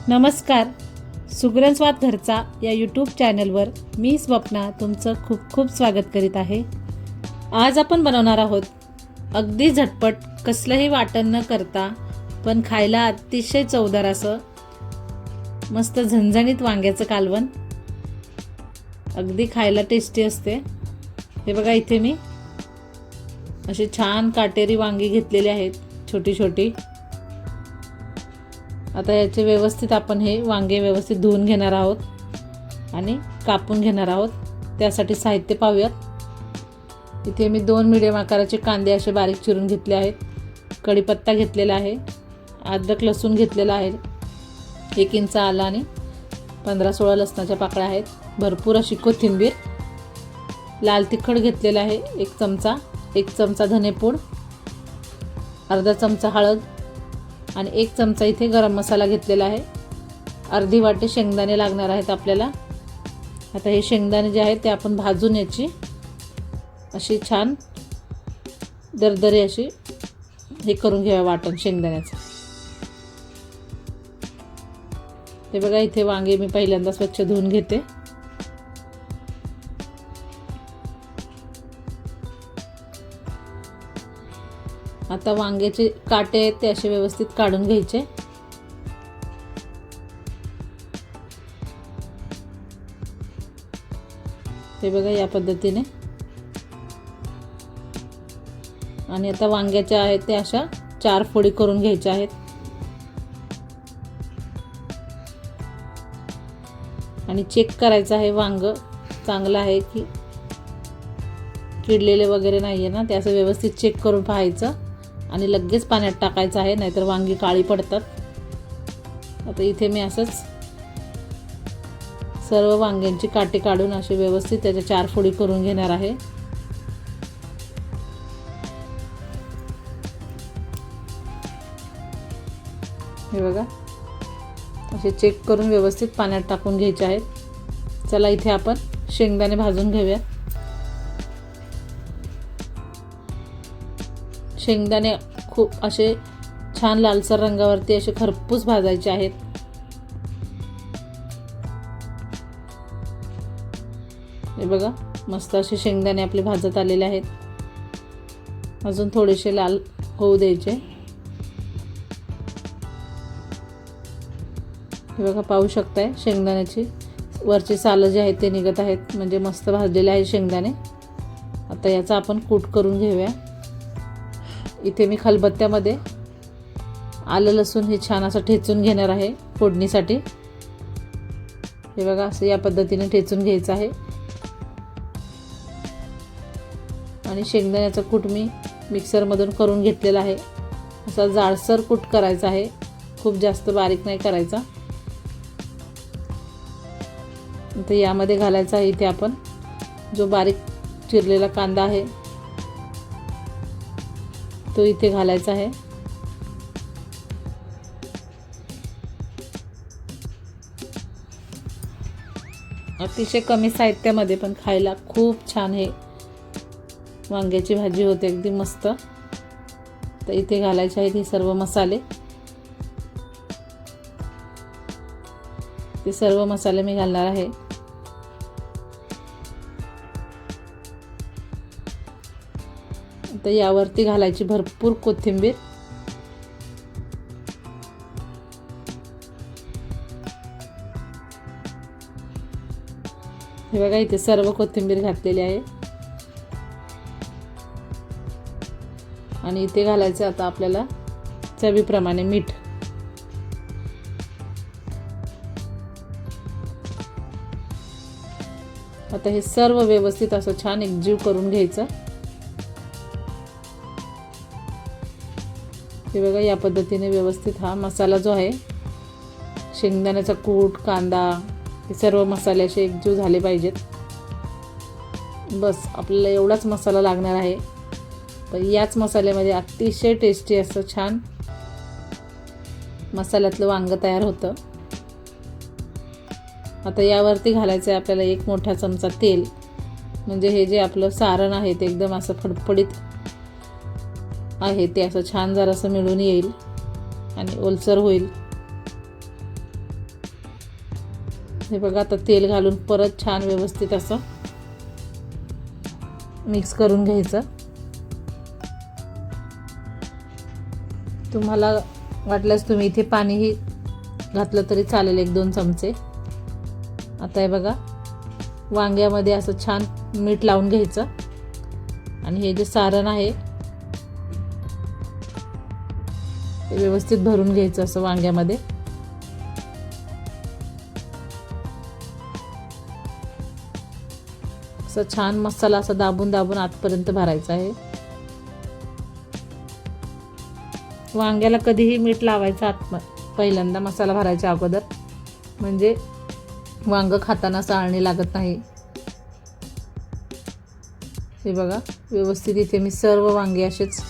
नमस्कार. सुगरण स्वाद घरचा या यूट्यूब चॅनलवर मी स्वप्ना तुमचं खूप खूप स्वागत करीत आहे. आज आपण बनवणार आहोत अगदी झटपट, कसलंही वाटण न करता पण खायला अतिशय चवदार असं मस्त झणझणीत वांग्याचं कालवण. अगदी खायला टेस्टी असते. हे बघा, इथे मी अशी छान काटेरी वांगी घेतलेली आहेत, छोटी छोटी. आता याचे व्यवस्थित आपण हे वांगे व्यवस्थित धुवून घेणार आहोत आणि कापून घेणार आहोत. त्यासाठी साहित्य पाहूयात. इथे मी 2 मीडियम आकाराचे कांदे असे बारीक चिरून घेतले आहेत. कढीपत्ता घेतलेला आहे, अद्रक लसूण घेतलेला आहे, 1 इंच आलं आणि 15-16 लसणाच्या पाकळ्या आहेत. भरपूर अशी कोथिंबीर, लाल तिखट घेतलेला आहे 1 चमचा, 1 चमचा धनेपूड, अर्धा चमचा हळद आणि 1 चमचा इथे गरम मसाला घेतलेला आहे. अर्धी वाटी शेंगदाणे लागणार आहेत आपल्याला. आता हे शेंगदाणे जे आहेत ते आपण भाजून याची अशी छान दरदरी अशी हे करून घ्यावं वाटण शेंगदाण्याचं. ते बघा, इथे वांगे मी पहिल्यांदा स्वच्छ धुवून घेते. आता वांग्याचे काटे आहेत ते असे व्यवस्थित काढून घ्यायचे. ते बघा, या पद्धतीने. आणि आता वांग्याच्या आहेत ते अशा 4 फोडी करून घ्यायच्या आहेत. आणि चेक करायचं आहे वांग चांगलं आहे की किडलेले वगैरे नाही आहे ना, ते असं व्यवस्थित चेक करून पाहायचं आणि लगेच पाण्यात टाकायचं आहे, नाहीतर वांगी काळी पडतात. आता इथे मी असंच सर्व वांग्यांची काटे काढून असे व्यवस्थित त्याच्या 4 फोडी करून घेणार आहे. हे बघा, असे चेक करून व्यवस्थित पाण्यात टाकून घ्यायचे आहेत. चला, इथे आपण शेंगदाणे भाजून घेऊया. शेंगदाणे खूप असे छान लालसर रंगावरती असे खरपूस भाजायचे आहेत. हे बघा, मस्त असे शेंगदाणे आपले भाजत आलेले आहेत. अजून थोडेसे लाल होऊ द्यायचे. हे बघा, पाहू शकताय शेंगदाण्याची वरची सालं जे आहेत ते निघत आहेत, म्हणजे मस्त भाजलेले आहे शेंगदाणे. आता याचा आपण कूट करून घेऊया. इथे मी खलबत्त्यामध्ये आलं लसूण हे छान असं ठेचून घेणार आहे फोडणीसाठी. हे बघा, असं या पद्धतीने ठेचून घ्यायचं आहे. आणि शेंगदाण्याचा कूट मी मिक्सरमधून करून घेतलेला आहे. असा जाडसर कूट करायचा आहे, खूप जास्त बारीक नाही करायचा. तर यामध्ये घालायचा आहे इथे आपण जो बारीक चिरलेला कांदा आहे तो इथे घालायचा आहे. अतिशय कमी साहित्यामध्ये पण खायला खूप छान हे वांग्याची भाजी होते, अगदी मस्त. तर इथे घालायचे आहेत हे सर्व मसाले. ते सर्व मसाले मी घालणार आहे. तर यावरती घालायची भरपूर कोथिंबीर. हे बघा, इथे सर्व कोथिंबीर घातलेली आहे. आणि इथे घालायचं आता आपल्याला चवीप्रमाणे मीठ. आता हे सर्व व्यवस्थित असं छान एकजीव करून घ्यायचं. हे बघा, या पद्धतीने व्यवस्थित हा मसाला जो आहे, शेंगदाण्याचा कूट, कांदा, हे सर्व मसाले असे एकजीव झाले पाहिजेत. बस आपल्याला एवढाच मसाला लागणार आहे. पण याच मसाल्यामध्ये अतिशय टेस्टी असं छान मसाल्यातलं वांग तयार होतं. आता यावरती घालायचं आहे आपल्याला 1 मोठा चमचा तेल. म्हणजे हे जे आपलं सारण आहे ते एकदम असं फडफडीत आहे, ते असं छान जरासं मिळून येईल आणि ओलसर होईल. हे बघा, आता तेल घालून परत छान व्यवस्थित असं मिक्स करून घ्यायचं. तुम्हाला वाटल्यास तुम्ही इथे पाणीही घातलं तरी चालेल, 1-2 चमचे. आता हे बघा, वांग्यामध्ये असं छान मीठ लावून घ्यायचं आणि हे जे सारण आहे ते व्यवस्थित भरून घ्यायचं असं वांग्यामध्ये. असं छान मसाला असा दाबून दाबून आतपर्यंत भरायचा आहे. वांग्याला कधीही मीठ लावायचं पहिल्यांदा मसाला भरायच्या अगोदर, म्हणजे वांग खाताना चाळणी लागत नाही. हे बघा, व्यवस्थित इथे मी सर्व वांगे असेच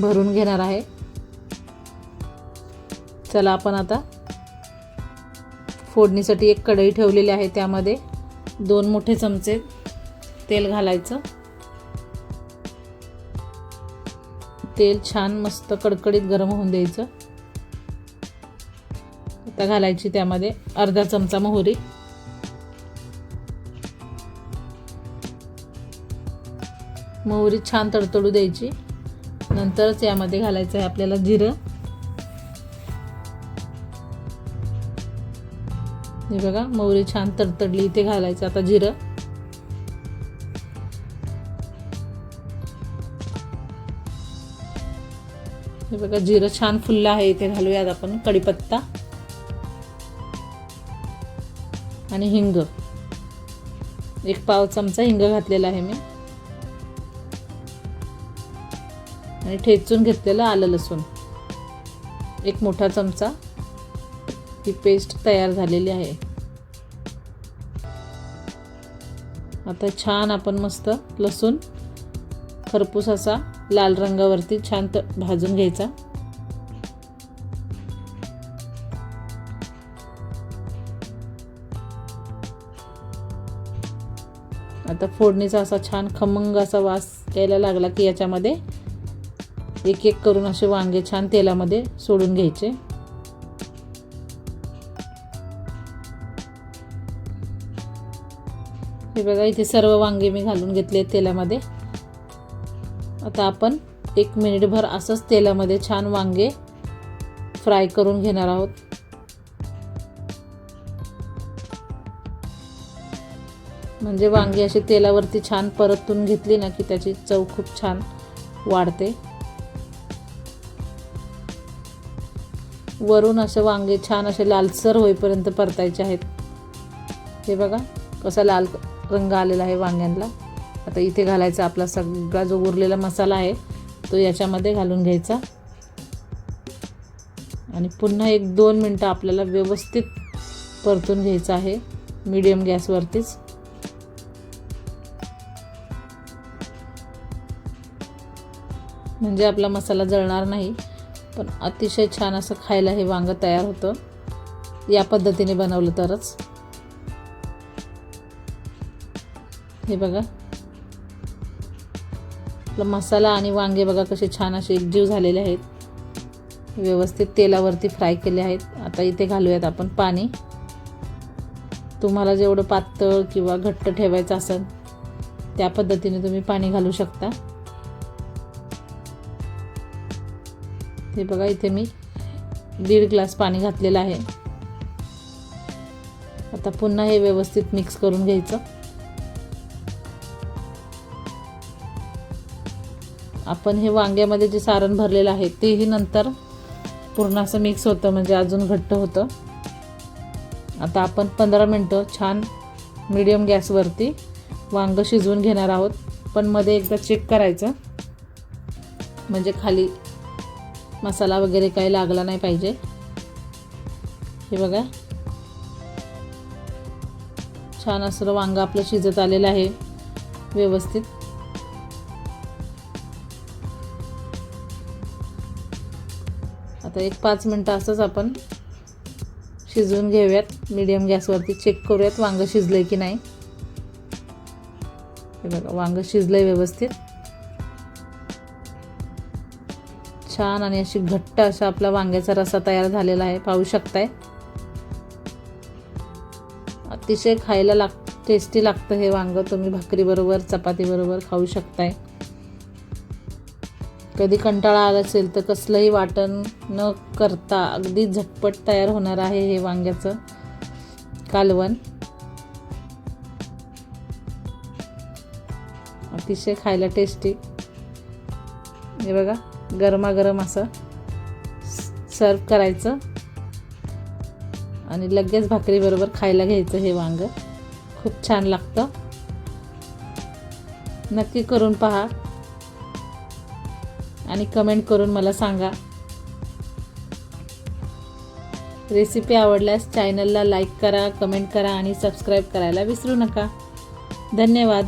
भरून घेणार आहे. चला, आपण आता फोडणीसाठी एक कढई ठेवलेली आहे, त्यामध्ये 2 मोठे चमचे तेल घालायचं. तेल छान मस्त कडकडीत गरम होऊन द्यायचं. आता घालायची त्यामध्ये अर्धा चमचा मोहरी, मोहरी छान तडतडू द्यायची. नंतरच यामध्ये घालायचं आहे आपल्याला जिरं. हे बघा, मोहरी छान तडतडली, इथे घालायचं आता जिरं. हे बघा, जिरं छान फुललं आहे, इथे घालूयात आपण कढीपत्ता आणि हिंग. 1 पाव चमचा हिंग घातलेला आहे मी, आणि ठेचून घेतलेलं आलं लसूण 1 मोठा चमचा. ही पेस्ट तयार झालेली आहे. आता छान आपण मस्त लसूण खरपूस असा लाल रंगावरती छान भाजून घ्यायचा. आता फोडणीचा असा छान खमंग असा वास यायला लागला की याच्यामध्ये एक एक करून असे वांगे छान तेलामध्ये सोडून घ्यायचे. हे बघा, इथे सर्व वांगे मी घालून घेतले तेलामध्ये. आता आपण 1 मिनिटभर असंच तेलामध्ये छान वांगे फ्राय करून घेणार आहोत. म्हणजे वांगी अशी तेलावरती छान परतून घेतली ना की त्याची चव खूप छान वाढते. वरून असे वांगे छान असे लालसर होईपर्यंत परतायचे आहेत. हे बघा, कसा लाल रंग आलेला आहे वांग्यांना. आता इथे घालायचा आपला सगळा जो उरलेला मसाला आहे तो याच्यामध्ये घालून घ्यायचा आणि पुन्हा 1-2 मिनटं आपल्याला व्यवस्थित परतून घ्यायचं आहे मीडियम गॅसवरतीच. म्हणजे आपला मसाला जळणार नाही, पण अतिशय छान असं खायला हे वांगं तयार होतं या पद्धतीने बनवलं तरच. हे बघा, आपला मसाला आणि वांगे बघा कसे छान असे एकजीव झालेले आहेत, व्यवस्थित तेलावरती फ्राय केले आहेत. आता इथे घालूयात आपण पाणी. तुम्हाला जेवढं पातळ किंवा घट्ट ठेवायचं असेल त्या पद्धतीने तुम्ही पाणी घालू शकता. हे बघा, इथे मी 1.5 ग्लास पाणी घातलेलं आहे. आता पुन्हा हे व्यवस्थित मिक्स करून घ्यायचं. आपण हे वांग्यामध्ये जे सारण भरलेलं आहे तेही नंतर पूर्ण असं मिक्स होतं, म्हणजे अजून घट्ट होतं. आता आपण 15 मिनटं छान मीडियम गॅसवरती वांगं शिजवून घेणार आहोत. पण मध्ये एकदा चेक करायचं, म्हणजे खाली मसाला वगैरे काही लागला नाही पाहिजे. हे बघा, छान असं वांगं आपलं शिजत आलेलं आहे व्यवस्थित. आता 1-5 मिनटं असंच आपण शिजवून घेऊयात मीडियम गॅसवरती. चेक करूयात वांगं शिजलंय की नाही. हे बघा, वांगं शिजलंय व्यवस्थित छान, आणि अशी घट्ट असा आपला वांग्याचा रस्सा तयार झालेला आहे, पाहू शकताय. अतिशय खायला टेस्टी लागतं हे वांगं. तुम्ही भाकरीबरोबर चपातीबरोबर खाऊ शकताय. कधी कंटाळा आला असेल तर कसलंही वाटण न करता अगदी झटपट तयार होणार आहे हे वांग्याचं कालवण. अतिशय खायला टेस्टी. हे बघा, गरमागरम असं सर्व करायचं आणि लगेच भाकरीबरोबर खायला घ्यायचं हे वांगं. खूप छान लागतं. नक्की करून पहा आणि कमेंट करून मला सांगा. रेसिपी आवडल्यास चॅनलला लाईक करा, कमेंट करा आणि सबस्क्राईब करायला विसरू नका. धन्यवाद.